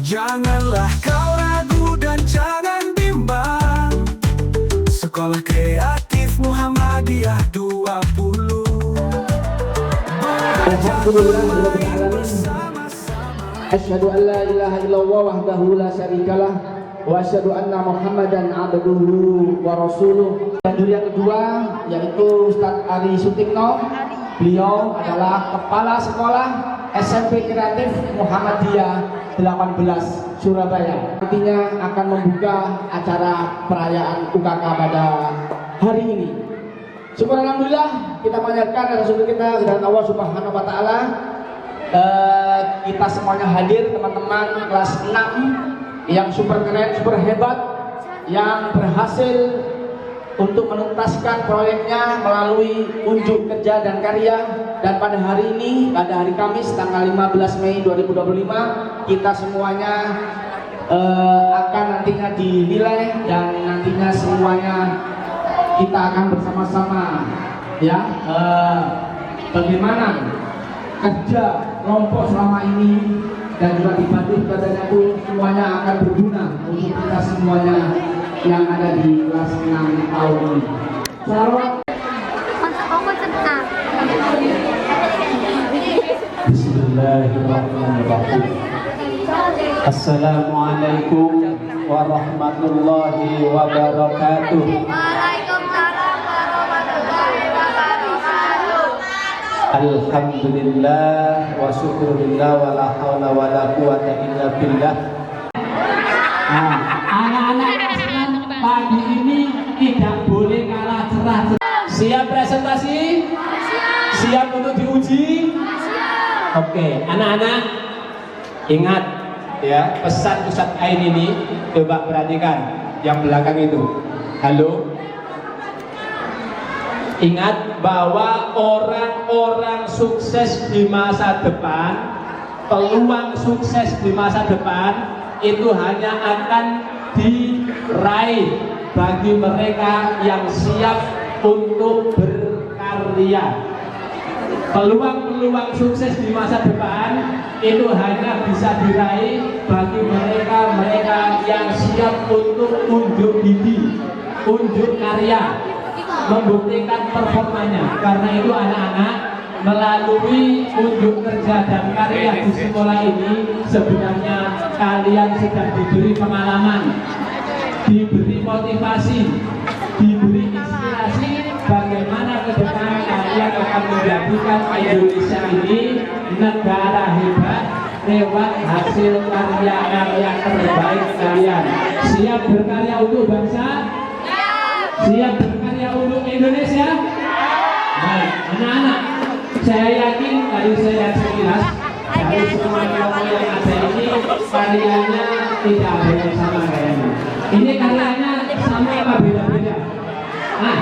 Janganlah kau ragu dan jangan bimbang. Sekolah Kreatif Muhammadiyah 20. Asyhadu an la ilaha illallah wahdahu la syarikalah wa asyhadu anna Muhammadan abduhu wa rasuluh. Dan yang kedua yaitu Ustadz Ari Sutikno. Beliau adalah Kepala Sekolah SMP Kreatif Muhammadiyah 18 Surabaya. Nantinya akan membuka acara perayaan UKK pada hari ini. Syukur alhamdulillah kita panjatkan rasa syukur kita kepada Allah Subhanahu wa taala. Kita semuanya hadir, teman-teman kelas 6 yang super keren, super hebat, yang berhasil untuk menuntaskan proyeknya melalui unjuk kerja dan karya. Dan pada hari ini, pada hari Kamis tanggal 15 Mei 2025, kita semuanya akan nantinya dinilai dan nantinya semuanya kita akan bersama-sama ya bagaimana kerja kelompok selama ini dan juga dibantu badannya pun semuanya akan berguna untuk kita semuanya yang ada di kelas 6 tahun ini. Selamat. Bismillahirrahmanirrahim. Assalamualaikum warahmatullahi wabarakatuh. Waalaikumsalam warahmatullahi wabarakatuh. Alhamdulillah wa syukurillah wa la hawla wa la quwata illa billah. Anak-anak pagi ini tidak boleh kalah cerah. Siap presentasi? Siap untuk diuji? Oke, anak-anak ingat ya, pesan Ustadz Ain ini coba perhatikan yang belakang itu. Halo. Ingat bahwa orang-orang sukses di masa depan, peluang sukses di masa depan itu hanya akan diraih bagi mereka yang siap untuk berkarya. Peluang-peluang sukses di masa depan itu hanya bisa diraih bagi mereka yang siap untuk unjuk gigi, unjuk karya, membuktikan performanya. Karena itu anak-anak, melalui unjuk kerja dan karya di sekolah ini sebenarnya kalian sedang diberi pengalaman, diberi motivasi, diberi inspirasi bagaimana ke depan kalian akan menjadikan Indonesia ini negara hebat lewat hasil karya-karya terbaik kalian. Siap berkarya untuk bangsa? Siap berkarya untuk Indonesia? Baik, anak-anak, saya yakin tadi saya sekilas dari semua kelompok yang ada ini karyanya tidak ada yang sama kayaknya. Ini karyanya sama apa beda-beda? Nah,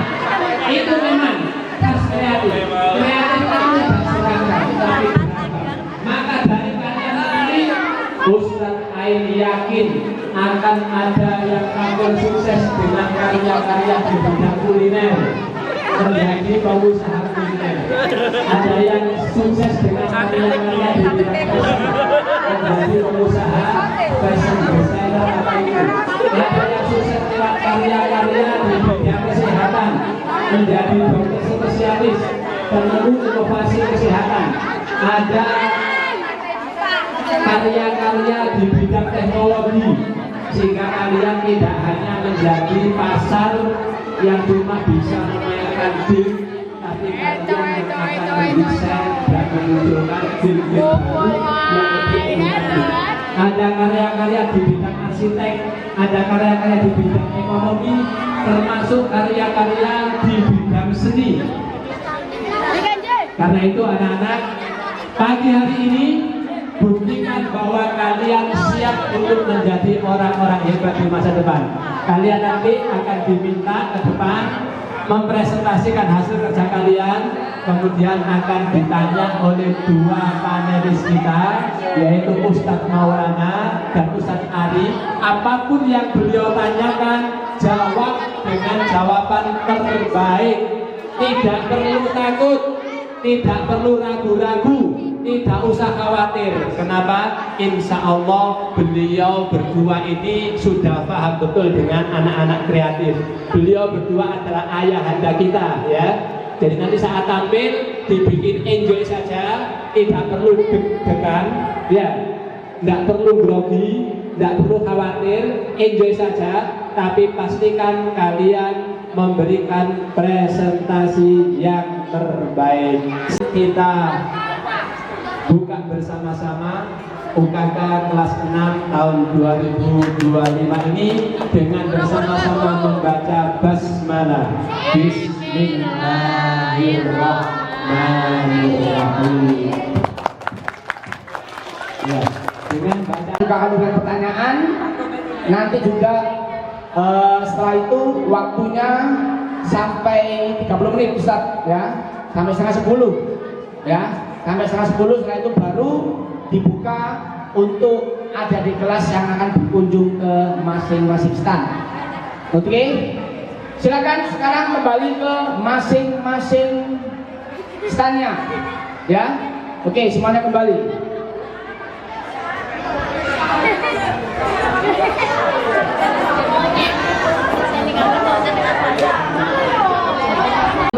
itu memang khas kreatif. Kreatif itu berseragam, tapi beragam. Maka dari karya ini, Ustadz Ain yakin akan ada yang akan sukses dengan karya-karya di bidang kuliner, menjadi pengusaha kuliner. Ada yang sukses dengan karya-karya di bidang fashion, menjadi pengusaha fashion designer apa itu. Ada yang sukses lewat karya-karya di bidang kesehatan, menjadi dokter spesialis, penemu inovasi kesehatan. Ada karya-karya di bidang teknologi, sehingga kalian tidak hanya menjadi pasar yang cuma bisa memainkan bil, tapi kalian akan mendesain dan memunculkan bil-bil baru yang lebih inovatif. Ada karya-karya di bidang arsitek, ada karya-karya di bidang ekonomi, termasuk karya-karya di bidang seni. Karena itu anak-anak, pagi hari ini buktikan bahwa kalian siap untuk menjadi orang-orang hebat di masa depan. Kalian nanti akan diminta ke depan mempresentasikan hasil kerja kalian, kemudian akan ditanya oleh dua panelis kita, yaitu Ustadz Maulana dan Ustadz Ari. Apapun yang beliau tanyakan, jawab dengan jawaban terbaik. Tidak perlu takut, tidak perlu ragu-ragu, tidak usah khawatir. Kenapa? Insya Allah beliau berdua ini sudah paham betul dengan anak-anak kreatif. Beliau berdua adalah ayahanda kita, ya. Jadi nanti saat tampil dibikin enjoy saja, tidak perlu deg-degan, ya. Tidak perlu grogi, tidak perlu khawatir, enjoy saja. Tapi pastikan kalian memberikan presentasi yang terbaik. Kita buka bersama-sama UKK kelas 6 tahun 2025 ini dengan bersama-sama membaca basmalah. Bismillahirrahmanirrahim. Ya, dengan baca dengan pertanyaan. Nanti juga setelah itu waktunya sampai 30 menit Ustaz, ya, sampai setengah 10, ya, sampai setengah 10. Setelah itu baru dibuka untuk ada di kelas yang akan berkunjung ke masing-masing stand. Oke, silakan sekarang kembali ke masing-masing standnya, ya. Oke, semuanya kembali.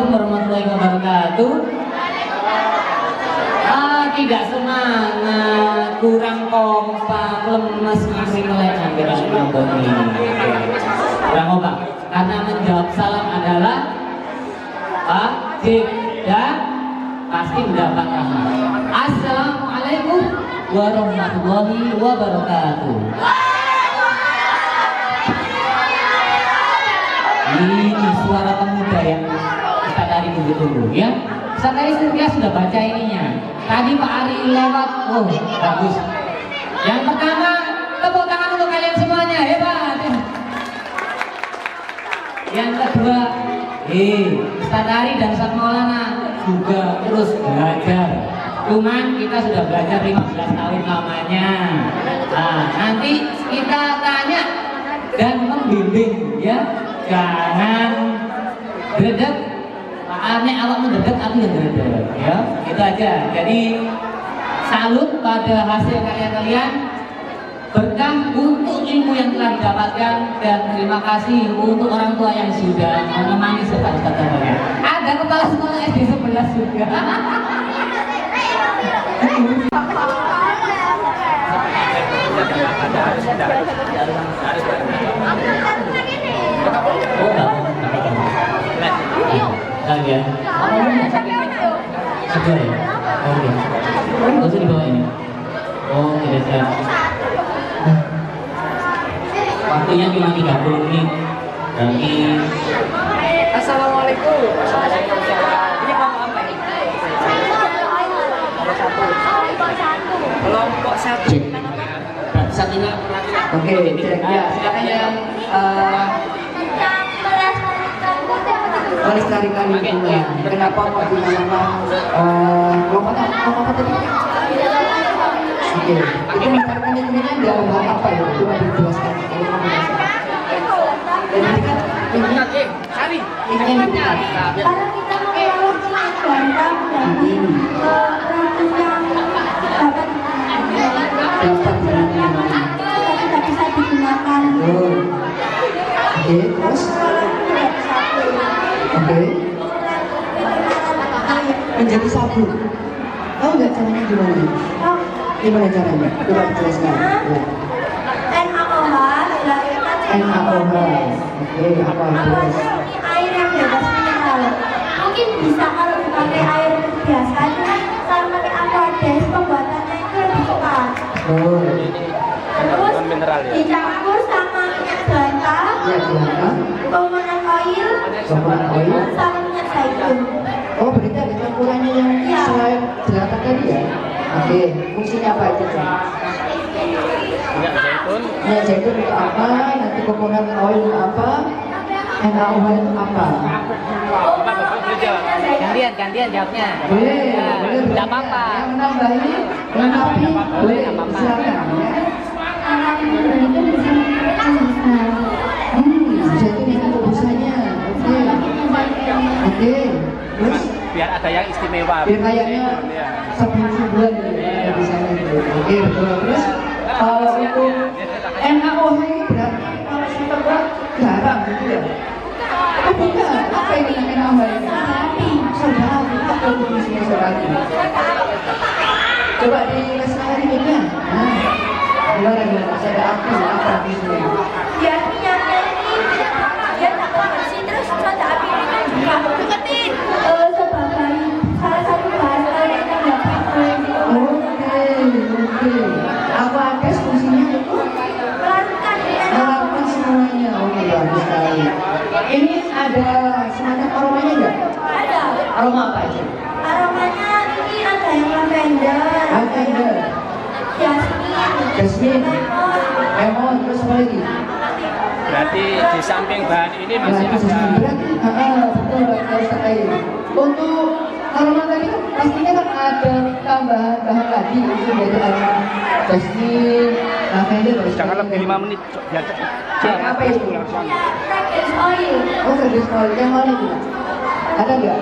Warahmatullahi wabarakatuh. Tidak semangat, kurang kompak, lemes, masih mulai hampir nonton ini. Kurang kompak. Karena menjawab salam adalah wajib dan pasti mendapat rahmat. Assalamualaikum warahmatullahi wabarakatuh. Ini suara pemuda yang kita tadi tunggu-tunggu, ya. Saya sudah baca ininya. Tadi Pak Ari lewat, oh bagus. Yang pertama, tepuk tangan untuk kalian semuanya, hebat. Yang kedua, Ustaz Ari dan Ustaz Maulana juga terus belajar. Cuman kita sudah belajar 15 tahun lamanya. Nah, nanti kita tanya dan membimbing, ya. Jangan gredeg. Aneh awak mendadak, aku yang gredeg, ya. Itu aja. Jadi salut pada hasil kalian-kalian, berkah untuk ilmu yang telah didapatkan, dan terima kasih untuk orang tua yang sudah menemani serta kalian. Ada kepala sekolah SD 11 juga. Kalian sudah ya? Oke. Gak usah dibawa ini. Oh, tidak siap. Waktunya cuma 30 menit. Berarti Assalamualaikum. Ini kelompok apa ini? Kelompok 1. Satunya. Oke, ya, silakan yang melestarikan lingkungan. Kenapa mau dinamakan kelompok apa tadi? Oke, itu melestarikan lingkungan dalam hal apa ya? Coba dijelaskan. Ini Kalau kita mengelola gandam dari ratus yang tidak bisa digunakan. Oke, terus? Oke. Menjadi sabu. Tahu nggak caranya gimana? Gimana caranya? Coba dijelaskan. Ya. NaOH dilahirkan NaOH. Oke, apa terus? ini air yang bebas mineral. Mungkin bisa kalau dipakai air biasa, cuman kalau pakai aquades pembuatannya itu lebih cepat. Oh. Terus dicampur sama minyak jelantah, coconut oil, sama minyak zaitun. Oh, berarti ada campurannya yang Iya. selain jelantah tadi ya? Oke, fungsinya apa itu? Minyak zaitun untuk apa? Nanti coconut oil untuk apa? NaOH itu apa? gantian jawabnya. Boleh, Tidak apa-apa. Yang menambahi, melengkapi, boleh, silakan ya. Itu bisa Zaitun yang untuk busanya. Oke. Oke. Terus? Biar ada yang istimewa. Biar kayaknya sebulan ya di sana gitu. Oke, betul. Terus kalau untuk NaOH ini berarti kalau kita buat garam gitu ya? Oh bukan, apa ini NaOH ini? Soda api, apa fungsinya soda api? Coba di lestari ini. Gimana? Soda api apa fungsinya? Ya minyaknya ini dia tak bersih terus soda api ini kan juga deketin sebagai salah satu bahan yang dapat Oke. Apa ada fungsinya itu? Melakukan semuanya. Oke, bagus sekali. Ini ada semacam aromanya enggak? ada Aroma apa aja? aromanya ini ada yang lavender Lavender, jasmine lemon, terus apa lagi? Berarti di samping bahan ini masih Berarti ada betul harus sekali. Untuk aroma tadi kan pastinya kan ada tambahan bahan lagi itu yaitu aroma jasmine, lavender. jangan lebih 5 menit biar Kayak apa itu? fragrance oil Oh, kerdus oil yang mana itu? Ada nggak?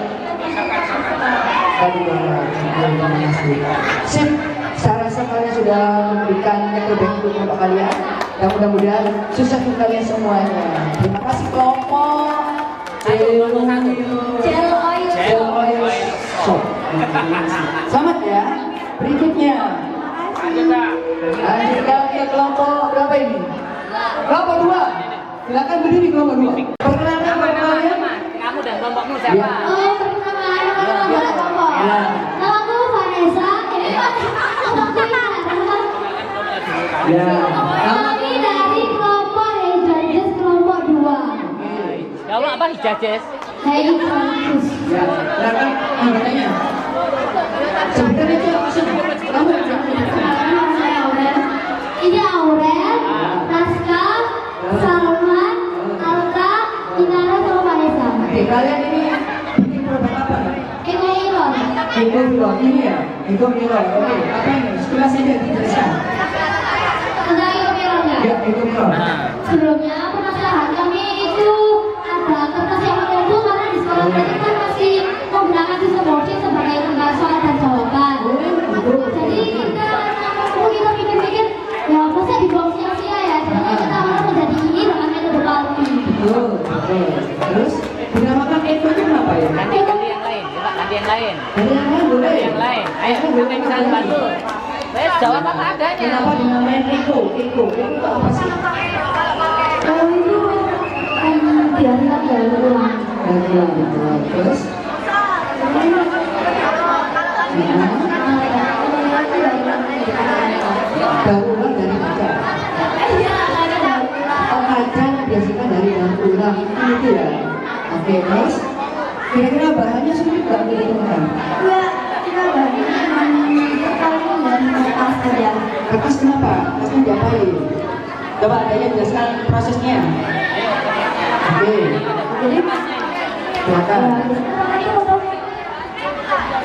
Tadi terima kasih. Sip, saya rasa kalian sudah memberikan yang terbaik untuk kelompok kalian. Dan mudah-mudahan sukses untuk kalian semuanya. Terima kasih kelompok. gel oil Gel oil shop. Selamat ya. Berikutnya. Lanjutkan ke kelompok berapa ini? Kelompok 2. Silakan berdiri kelompok 2. Perkenalkan kelompok kalian. Kamu dan kelompokmu Ya. siapa? oh perkenalkan nama kelompok Ya. namaku Vanessa ini kelompokku Ya. kami dari kelompok Hejajes kelompok 2 Kamu apa hijajes? Hey Francis Ya. Silakan anggotanya. Sebentar itu apa sih? Kamu ini Aurel, Naska, Salman, Alka, Inara, sama Vanessa. Oke, kalian ini bikin produk apa? Eko Iron. Ego Mirror ini ya? Ego Mirror. Oke, apa ini? Sekilas saja dijelaskan. Tentang Eko Iron ya? Ya, Ego Mirror. Sebelumnya permasalahan kami itu ada kertas yang menumpuk karena di sekolah tadi kan masih menggunakan sistem boarding sebagai lembar soal dan jawaban. Jadi kita pikir-pikir ya masa dibuang sia-sia ya. Jadi kita harus menjadi ini dengan metode Palpi. Betul, betul. Terus dinamakan Ego itu apa ya? Ganti yang lain, coba ganti yang lain. Dari yang lain boleh? Yang lain. Ayo, kita bisa bantu. Jawab apa adanya. Kenapa dinamain Ego? Ego itu apa sih? Kalau itu biasanya dari ulang. Terus? Daur ulang dari baca. Oh, kacang biasanya dari daur ulang itu ya. Oke, terus kira-kira bahannya sulit nggak untuk ditemukan? Ya, kita bagi pertama dari kertas saja. Kertas kenapa? Kertasnya diapain? Coba ada yang jelaskan prosesnya. Oke, Jadi, silakan.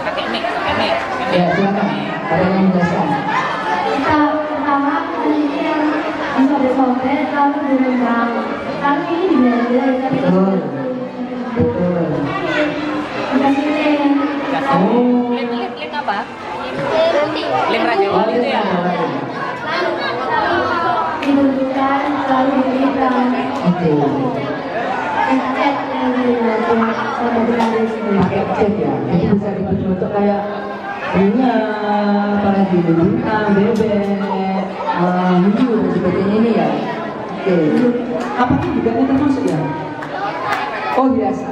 Pakai mic, pakai mic. Ya, silakan. Ada yang menjelaskan. kita pertama penelitian disobek-sobek lalu direndam. Lalu ini dibelah-belah tapi Betul. Betul. dikasih lem. Oh. Lem apa? Lem raja Oh, itu ya. Dibentukkan lalu diberikan. Oke. Cat yang dibentuk sampai berada di sini. Pakai cat ya. Jadi bisa dibentuk kayak bunga, para bintang, bebek, hiu dan sebagainya ini ya. Oke. Apa ini juga ini termasuk ya? Oh biasa.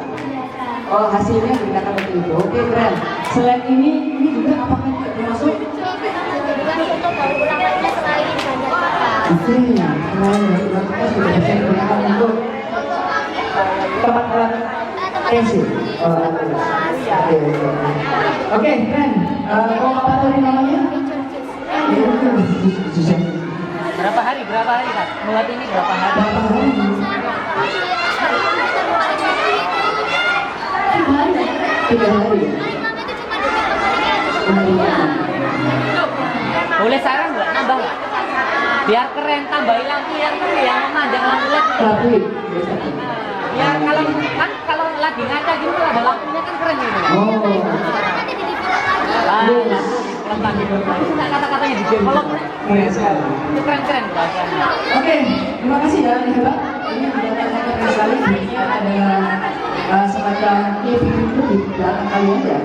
Oh hasilnya digunakan untuk itu. Oke keren. Selain ini juga apakah juga termasuk? Untuk baru ulang lainnya selain banyak makan. Oke. Selain kita sudah bisa digunakan untuk tempat alat pensil. Oh, alat pensil. Oke. Oke keren. Mau apa tadi namanya? Berapa hari Kak? Buat ini berapa hari? Berapa hari? 3 hari. Boleh saran nggak? Nambah nggak? Biar keren, tambahin lampu yang memandang lampu LED. Tapi Biar kalau lagi ngaca gitu ada lampunya kan keren gitu. oh Kata-katanya di game. Kalau itu keren-keren bahasanya. Oke, terima kasih ya, ini hebat. Ini benar-benar keren sekali. Sebenarnya ada semacam living itu di belakang kalian ya.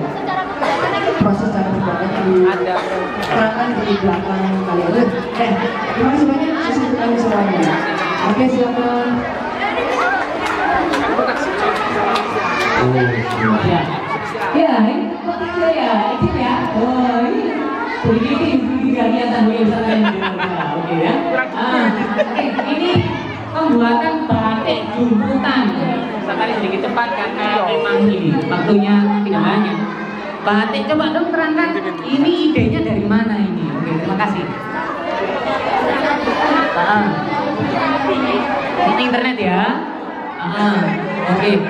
Proses cara pembuatannya diterangkan di belakang kalian. Terima kasih banyak sesi kalian semuanya. Oke, silakan. Ya, ini kok tidak ya, izin ya. Oh, ini begini kegiatan oke ya. Oke, ini pembuatan batik jumputan. Sekali sedikit cepat karena memang ini waktunya tidak banyak. Batik, coba dong terangkan ini idenya dari mana ini. Oke, terima kasih. Ini internet ya. Oke.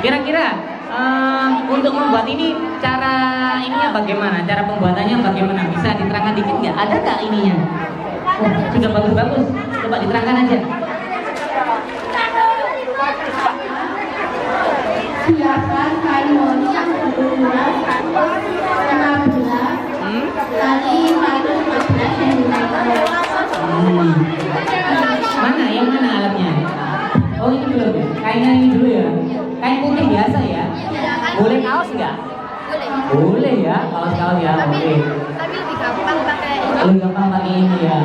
Kira-kira untuk membuat ini cara ininya bagaimana? Cara pembuatannya bagaimana? Bisa diterangkan dikit nggak? Ada nggak ininya? Oh, sudah bagus-bagus. Coba diterangkan aja. Siapkan kain moni yang berukuran 15 kali 15 cm. Mana? Yang mana alatnya? Oh, ini belum ya? Kainnya ini dulu ya? Kain putih biasa ya? Boleh kaos nggak? Boleh ya, kaos-kaos ya. Oke. Tapi lebih gampang pakai Lebih gampang pakai ini ya.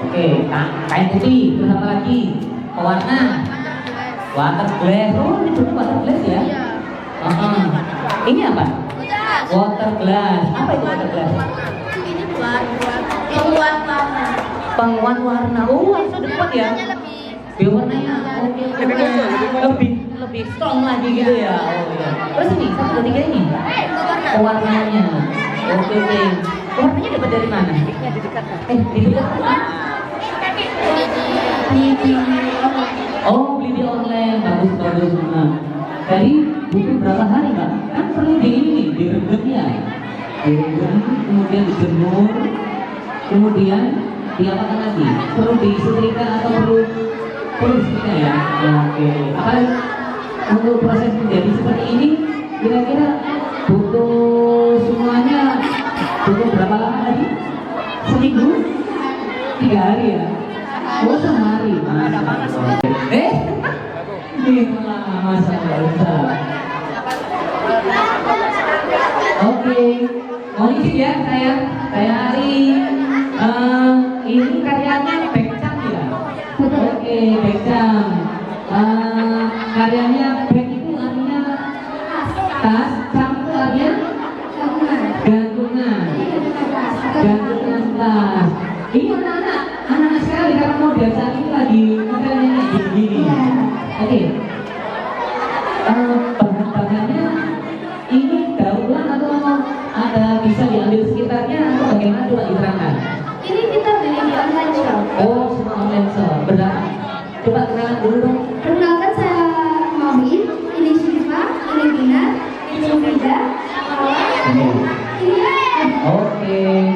Oke. Kain putih. Terus apa lagi? Pewarna. Water glass. Oh, ini betul water glass ya? Ini apa? Water glass. Apa itu water glass? ini buat penguat warna. Penguat warna. Oh, harusnya dekat ya? Biar warnanya lebih strong lagi gitu ya. Oh iya. Terus ini 1, 2, 3 ini pewarnanya. Oke. Warnanya dapat dari mana? Di dekat. Oh, beli di online. Bagus. Nah, jadi butuh berapa hari Mbak? Kan perlu direndam ya. Direndam, kemudian dijemur, kemudian diapakan lagi? Perlu disetrika atau perlu setrika ya? Oke. Apa untuk proses menjadi seperti ini kira-kira butuh semuanya butuh berapa lama tadi? Seminggu? 3 hari ya? Oh, sehari. Masa Oke, mau izin ya saya Ari. Ini karyanya Bekcam ya? Oke, Bekcam. Karyanya Bek itu artinya tas, cam itu artinya gantungan tas. Ini anak-anak sekali karena model saat ini lagi trennya begini. Oke. Bahan-bahannya ini daur ulang atau ada bisa diambil sekitarnya atau bagaimana, coba diterangkan. Ini kita beli di online shop. Oh, semua online shop. Berapa? Coba kenalan dulu dong. Perkenalkan saya Mami, ini Syifa, ini Dina, ini Frida, Oke.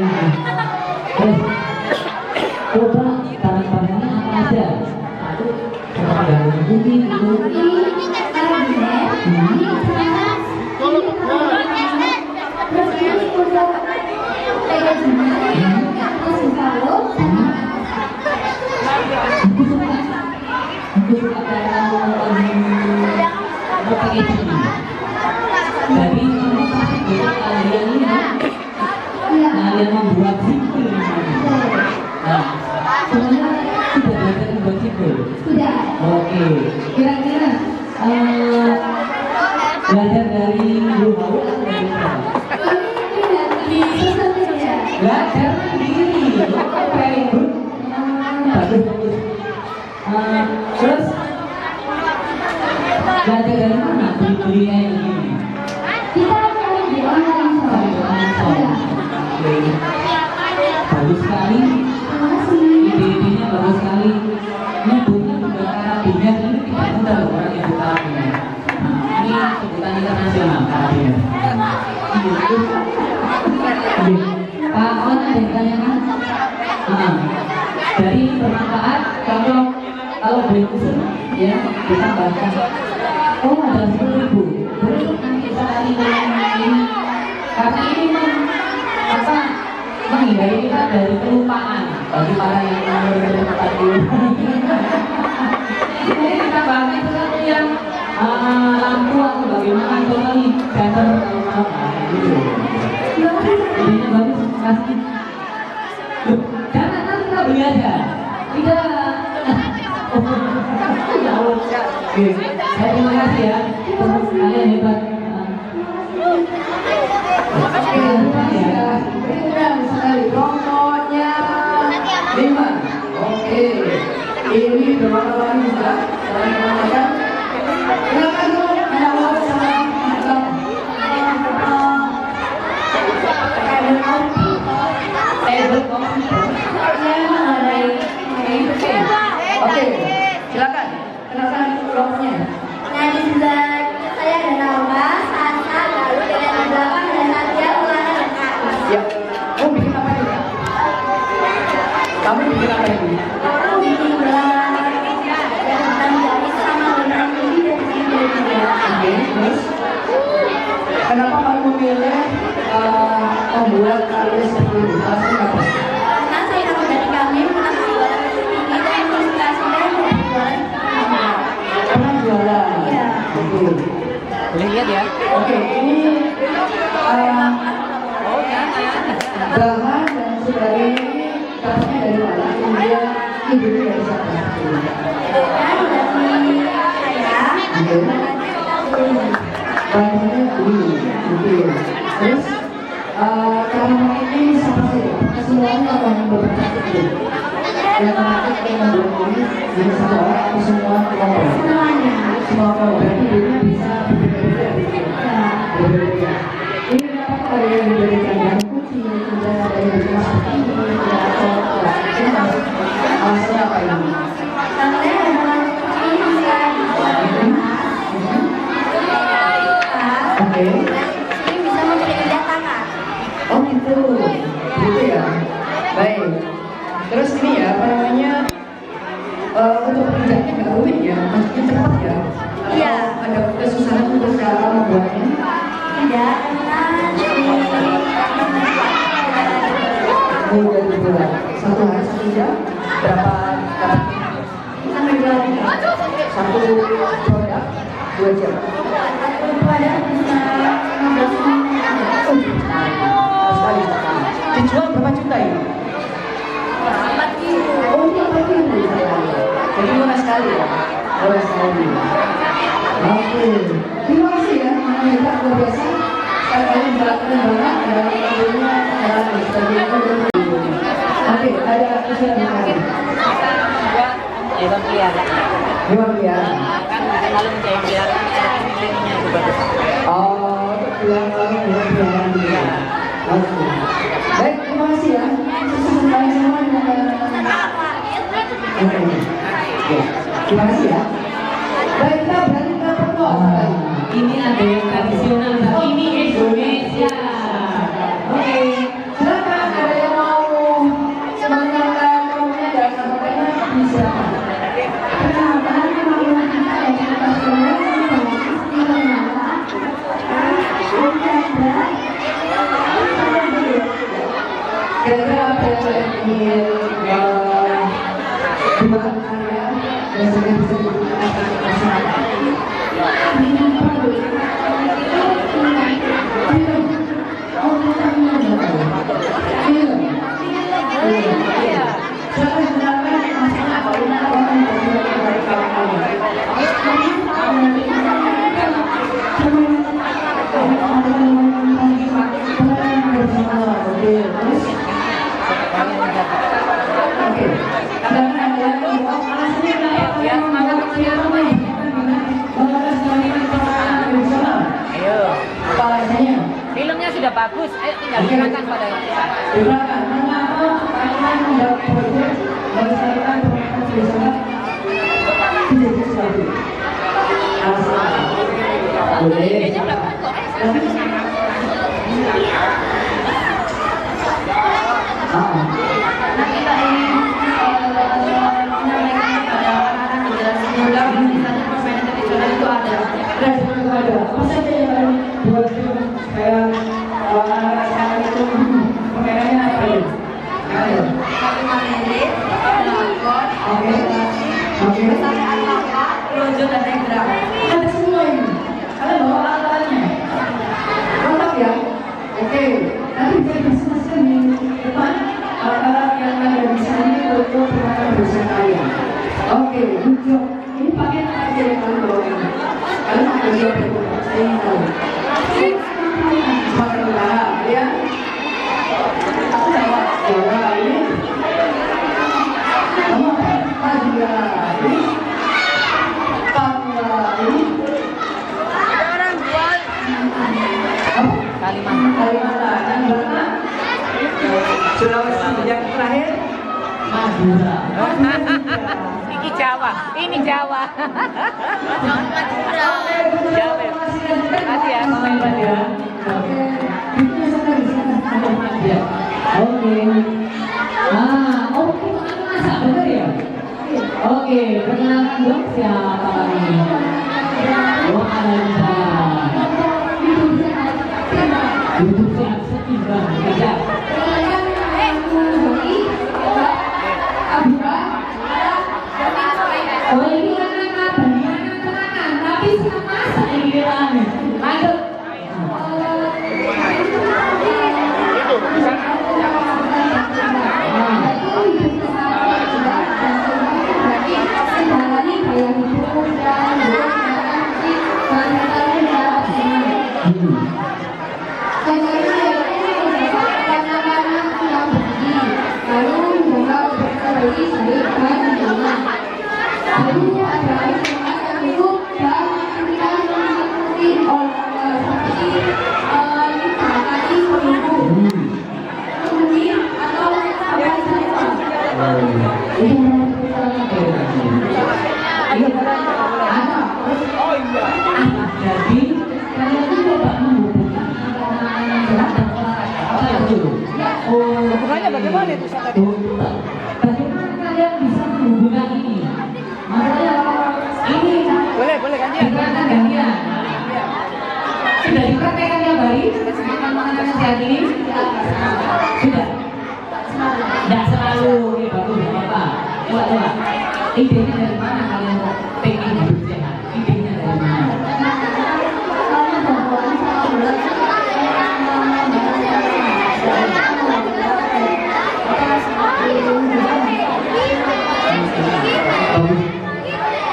Terus coba bahan-bahannya apa aja? Satu, bahan putih itu. ini karabiner, ini kertas, ini terus ini untuk packagingnya, terus balon, Aku suka kalau packaging. Jadi kamu pasti buat kalian ini, kalian membuat simbol. Nah, semuanya sudah belajar membuat simbol. sudah. Oke, kira-kira belajar dari Ibu Hawa atau dari siapa? Di sosial media. Belajar mandiri. Very good. Bagus. Terus belajar dari mana? Beli kayak begini. Kita cari di online shop. Oke. Bagus sekali. Terima kasih. Ide-idenya bagus sekali. Nyebutnya juga karabiner ini tidak mudah loh orang nyebut karabiner. Nah, ini sebutan internasional karabiner. Pak On ada yang ditanyakan? Dari bermanfaat kalau beli usul ya kita baca. Oh, ada 10.000. Berarti nanti sekali ini karena ini menghindari kita dari kelupaan bagi para yang mengerti dulu. Jadi kita bahas sesuatu yang lampu atau bagaimana totally better gitu. Ini bagus kasih. Jangan nanti kita beli aja. Tidak. Ya Allah. Oke, saya terima kasih ya. Kalian hebat. Keren sekali promonya 5. Oke, ini berapa lagi sudah saling mengamalkan. Silakan dulu, ada mau salam. Oke, silakan. Kenalkan kelompoknya. Nah, di sebelah saya ada Naura, Sasa, lalu dengan di belakang ada Satya, Ulana, dan Kak. Ya, kamu bikin apa juga? Kamu bikin apa ini? Aku bikin gelang dan jari sama dengan ini dan ini. Oke, terus kenapa kamu memilih membuat karya seperti ini? Alasannya apa? Karena saya dapat dari kami pernah jualan ini dan inspirasinya dari jualan ini. Pernah jualan? Iya. Oke. Boleh lihat ya. Oke, ini bahan dan sebagainya ini dapatnya dari mana? Kemudian ibunya dari siapa? Dan dari saya, Oke. Bahannya beli, gitu ya. Terus kalau ini sama saja, kesemuanya apa yang berbentuk itu? Yang menarik yang membuat ini jadi satu orang atau semua kelompok? semuanya. Semua kelompok berarti ibunya bisa berbeda-beda. Berbeda-beda. Ini apa ada yang diberikan yang putih, kemudian ada yang diberikan seperti ini, atau ini alasannya apa ini? Saya adalah ini bisa Oke. ini bisa memberi kerja tangan. Oh gitu, gitu ya. Baik. Terus ini ya, apa namanya? Untuk pekerjaannya nggak rumit ya, maksudnya cepat ya. Iya. Ada kesusahan untuk cara membuatnya. Tidak, karena Mudah dibuat. Satu hari 1 jam berapa sampai 2 jam. satu produk 2 jam. Satu produk bisa 15 menit. Sekali. Dijual berapa juta ini? 4 kilo. Oh, 4.000 jadi murah sekali ya? Murah sekali. Oke. Terima kasih ya, Mama Hebat luar biasa. Kalian jelaskan banget dan tentunya sebagainya. Oke, ada usia berapa? Hewan pelihara. Hewan pelihara. Kan lalu menjadi pelihara nilainya itu bagus. Oh, hewan pelihara dia. Oke. Baik, terima kasih ya. Sukses kembali semua dengan Oke. Terima kasih ya. Baik, kita berarti ke pokok. Ini ada yang tradisional, ini Indonesia. Oke. Silakan ada yang mau mengenalkan kamunya dan sampainya bisa. Perkenalkan, nama kita ada cerita sekolah yang Kira-kira apa yang kalian ingin buat karya dan juga bisa digunakan untuk masyarakat? Filmnya sudah bagus, ayo tinggal silakan pada kita. Silakan, mengapa kalian mendapat proyek melestarikan permainan tradisional tidak sekali? Alasan boleh. Idenya bagus kok. Nah, kita ingin menyampaikan kepada anak-anak menjelaskan ulang misalnya permainan tradisional itu ada. Apa saja yang kalian buat film kayak Oke. Oke. Lonjong dan naik gerak. Ada semua ini. Kalian bawa alat-alatnya. Lengkap ya? Oke. Nanti bisa dimasukkan di depan alat-alat yang ada di sini untuk permainan bersama kalian. Oke, lucu. Ini pakai apa aja yang kalian bawa ini? Kalian pakai siapa itu? Saya ingin tahu. Pakai ular, ya? Aku bawa ular ini. Kamu apa juga? Ini. Kalimantan yang mana? Sulawesi yang terakhir Madura. Ini Jawa, ini Jawa. Jawa. Makasih ya. Oke. Oke, masak bener ya? Oke, perkenalkan dong siapa kali? Oh, Ananda. Hidup sehat seimbang, kejar. Oh, ini anak-anak banyak tenangan, tapi suka masak ini kan. Lanjut. Jadi kalian itu coba menghubungkan antara gerak dan olahraga. Apa itu? Hubungannya bagaimana itu tadi? Bagaimana kalian bisa menghubungkan ini? Maksudnya ini Boleh gantian. dikatakan gantian. Sudah dipraktekkan tiap hari makan makanan sehat ini? Sudah? Tidak selalu, ini bagus, tidak apa-apa. Coba. Idenya dari mana kalian pengen hidup sehat? Idenya dari mana?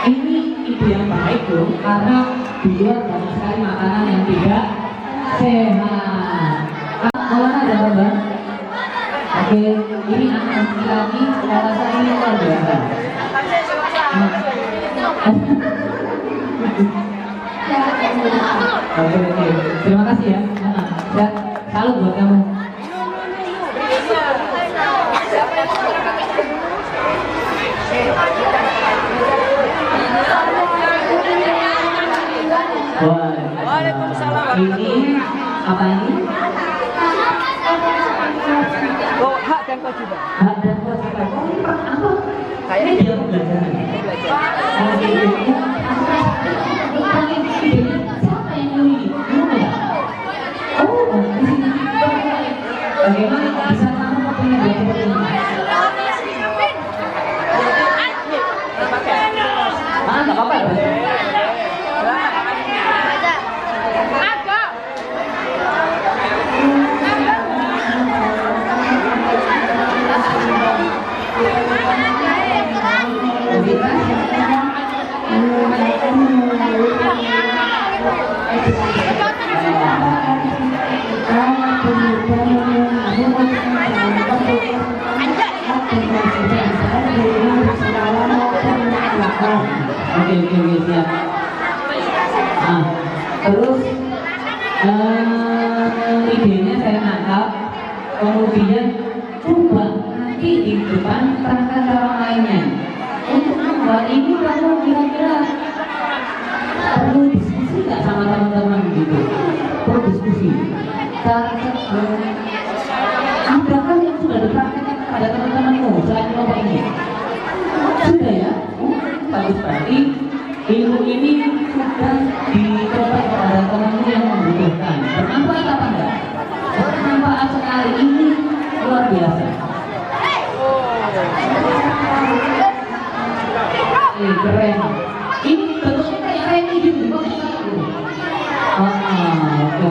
Ini ide yang baik dong, karena biar banyak sekali makanan yang tidak sehat. Olahraga Bang. Oke, ini anak laki-laki, saya rasa ini luar biasa. Oke. Terima kasih ya. Saya salut buat kamu. Waalaikumsalam. Ini apa ini? Oh, hak dan kewajiban. Hak dan kewajiban. Oh, ini apa? Kayaknya dia belajar. Siapa yang nyuri? Oh, di sini. Bagaimana bisa kamu punya dua seperti ini? Nggak apa-apa ya? Oke, siap. Nah, terus idenya saya nangkap, kemudian coba nanti di depan terangkan cara lainnya. Untuk membuat ini kamu kira-kira perlu diskusi nggak sama teman-teman gitu? Perlu diskusi. Adakah yang sudah dipraktekkan kepada teman-temanmu selain kelompok ini? Sudah ya? Bagus sekali. Ilmu ini sudah dicoba kepada temanmu yang membutuhkan. Bermanfaat apa enggak? Bermanfaat sekali. Ini luar biasa. keren. Ini bentuknya kayak remi gitu.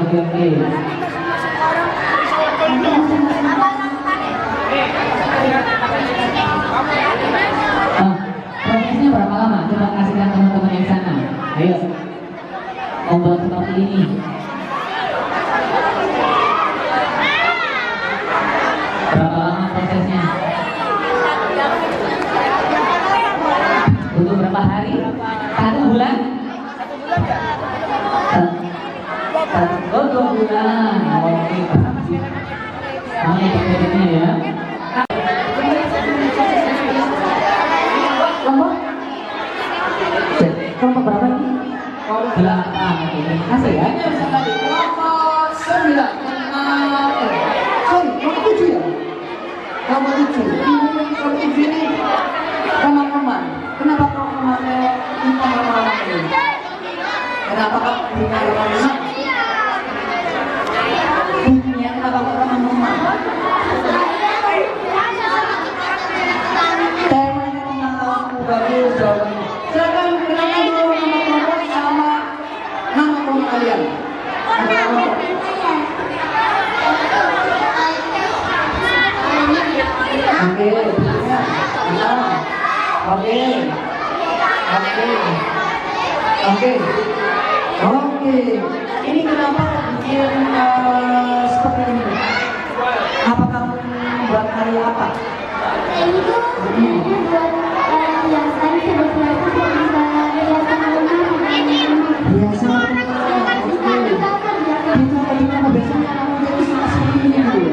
Oke. Prosesnya berapa lama? Coba kasihkan teman-teman yang sana. Ayo, membuat seperti ini. Berapa lama prosesnya? Butuh berapa hari? 1 bulan? 2 bulan. Oke, ini prosesnya ya. Kelompok berapa ini? 8. Oke, terima kasih ya. Kelompok 9. Sorry, kelompok 7 ya? Kelompok 7. Kelompok 7 ini teman-teman. Kenapa teman-temannya ini teman-teman ini? Kenapa kok punya teman-teman? Bunyinya kenapa kok teman-teman? Temanya tentang kamu bagus jawabannya. Silakan kenalkan dulu nama kelompok sama nama kelompok kalian. Oke, oke. Ini kenapa bikin seperti ini? Apa kamu buat karya apa? Ini tuh buat yang tadi sebetulnya itu bisa hiasan rumah. Biasa. Biasanya kamu jadi seperti ini dulu.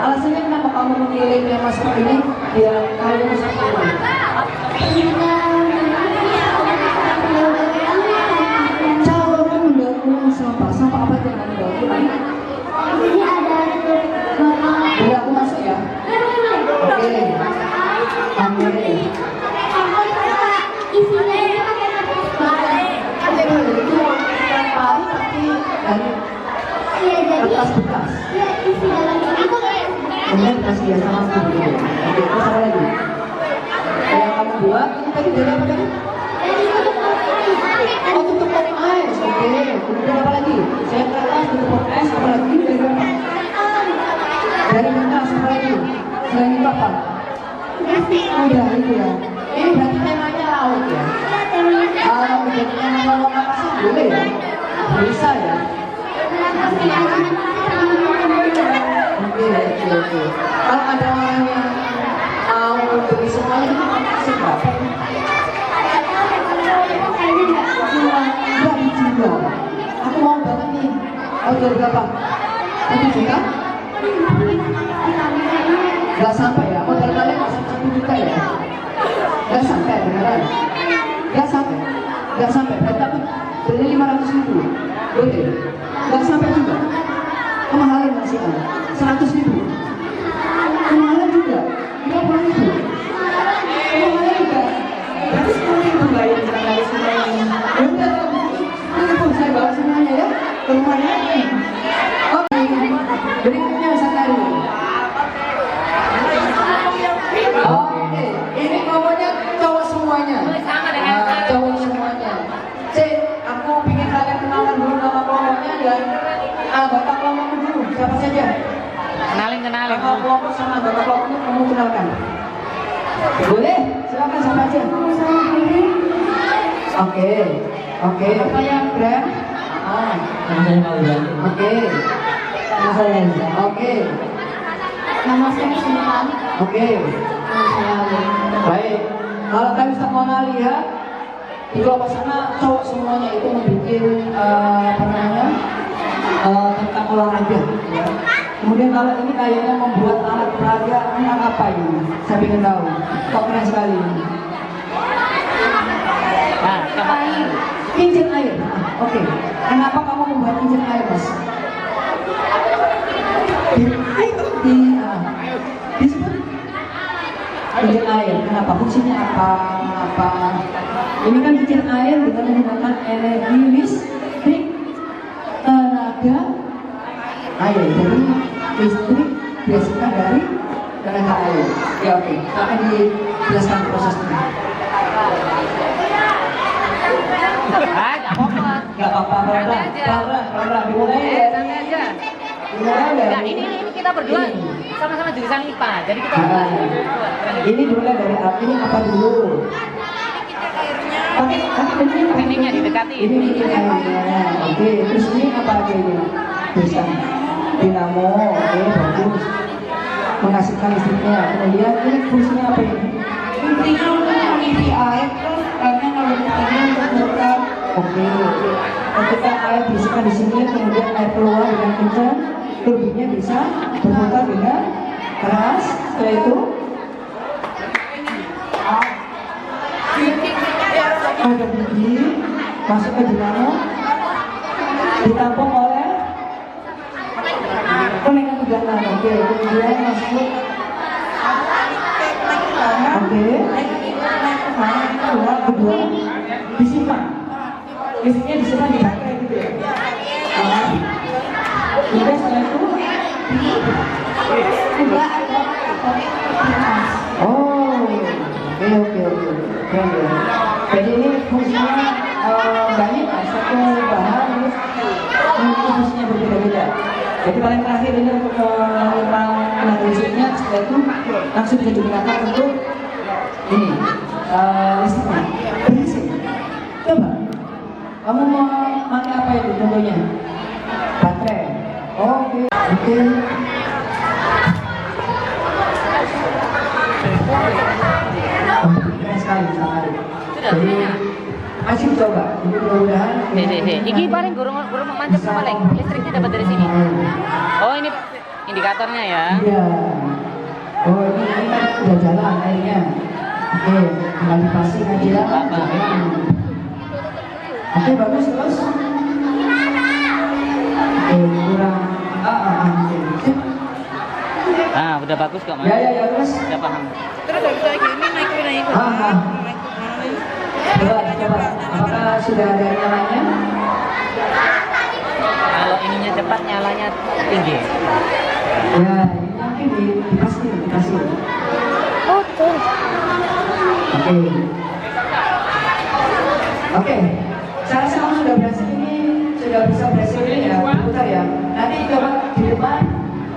Alasannya kenapa kamu memilih tema seperti ini? Ya kalian seperti ini. Cara mendaur sampah apa yang kamu daur? Ini ada Boleh aku masuk ya? Oke. isinya ini pakai kertas bahan. Itu ikan pari tapi dari Iya, jadi kertas bekas. ya isi dalam ini tuh kayak Kemudian dikasih ya sama seperti ini. Oke, terus apa lagi? Yang kamu buat ini tadi dari apa tadi? dari tutup ini. Oh, tutup pop es. Oke. Kemudian apa lagi? Saya kertas tutup pop es. Apa lagi? Dari apa? Dari kertas. Apa lagi? Selain itu apa? Udah itu ya. Ini berarti temanya laut ya. Kalau jadi tema laut apa sih? Boleh ya? Bisa ya. Oke. Kalau ada orang yang mau beli semuanya, kasih berapa? Enggak juga. Aku mau banget nih. Harga berapa? 1 juta? Gak sampai ya? Modal kalian gak sampai 1 juta ya? Gak sampai beneran? Gak sampai. Berarti aku beli 500.000. Boleh? Gak sampai juga. Kemahalan masih ada. 100.000. Kemahalan juga. 50.000. Kemahalan juga. Berarti 10.000 bayar dari semuanya. Udah, ini saya bawa semuanya ya ke rumahnya. Oke. Berikutnya Ustaz Ari. Oke. Ini kelompoknya cowok semuanya. Cowok semuanya. Aku ingin kalian kenalan dulu nama kelompoknya dan anggota kelompoknya dulu. Siapa saja? Kenalin. Nama kelompok sama anggota kelompoknya kamu kenalkan. Boleh? Silakan siapa aja. Oke. Apa yang Grand? Nama saya Maulana. Oke. Nama saya Enza. Oke. Nama saya Sunan. Oke. Baik. Kalau kalian bisa mau lihat di kelompok sana cowok semuanya itu membuat tentang olahraga. Ya. Kemudian kalau ini kayaknya membuat alat peraga tentang apa ini? Saya ingin tahu. Kok keren sekali. Nah, coba. Kincir air. Oke. Kenapa kamu membuat kincir air, Mas? Disebut kincir air. Kenapa? Fungsinya apa? Ini kan kincir air dengan menggunakan energi listrik, tenaga air. Jadi listrik dihasilkan dari tenaga air. Ya oke. Akan dijelaskan prosesnya. Ah, nggak apa-apa. Gak apa-apa, pelan-pelan. Pelan-pelan, dimulai ya. Santai aja. Dimulai Enggak, dari ini kita berdua sama-sama jurusan IPA. Jadi kita ini dimulai dari ini apa dulu? Pakai ini Ininya didekati. Ini airnya. Oke, terus ini apa aja ini? Bisa dinamo, oke, bagus. Menghasilkan listriknya. Kemudian ini fungsinya apa ini? Intinya untuk mengisi air, terus karena kalau tadi untuk muter. Oke. Ketika air diisikan di sini, kemudian air keluar dengan kencang, turbinnya bisa berputar dengan keras. Setelah itu ada biji masuk ke dinamo, ditampung oleh penaikan tegangan. Oke, kemudian masuk. Oke. Kedua disimpan. Listriknya disimpan di baterai gitu ya. Kemudian setelah itu Juga ada oh, oke. Keren ya. Jadi ini fungsinya banyak, satu bahan ini fungsinya berbeda-beda. Jadi paling terakhir ini untuk memang tenaga listriknya, setelah itu langsung bisa digunakan untuk ini listriknya. Berisik. Coba, kamu mau pakai apa itu contohnya? Baterai. Oke. Keren sekali. Jadi masih coba. Jadi mudah-mudahan. Iki paling gurung memancap paling. Listriknya dapat dari sini. Oh, ini indikatornya ya. Iya. Oh ini kan udah jalan airnya. Oke, tinggal dipasing aja. Oke, bagus terus. Oke, kurang. Ah, udah bagus kok, Mas. Ya terus. Udah paham. terus habis lagi ini naik ke Coba. Apakah sudah ada nyalanya? Kalau ininya cepat, nyalanya tinggi. Ya, ini nanti dipasing. Oke. Saya rasa kamu sudah berhasil ini, sudah bisa berhasil ini ya, putar ya. Nanti coba di depan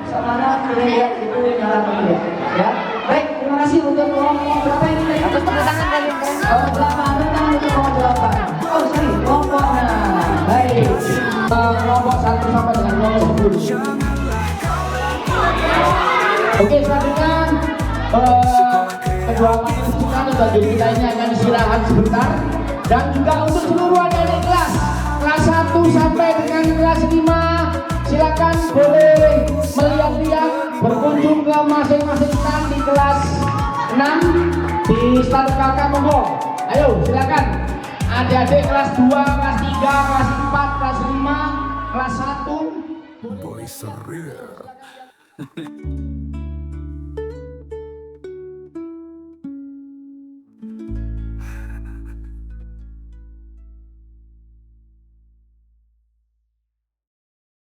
sama kalian lihat itu nyala dulu ya. Ya. Baik, terima kasih untuk kelompok berapa ini tadi? Terus tepuk tangan kalian. Kelompok 8, tangan untuk kelompok 8. Oh, sorry, kelompok 6. Baik. Kelompok 1 sampai dengan kelompok 10. Oke, selanjutnya kedua panelis kita dan jadi kita ini akan istirahat sebentar. Dan juga untuk seluruh adik-adik kelas 1 sampai dengan kelas 5, silakan boleh melihat-lihat berkunjung ke masing-masing stand di kelas 6 di stand kakak monggo. Ayo silakan adik-adik kelas 2, kelas 3, kelas 4, kelas 5, kelas 1. Boy surreal.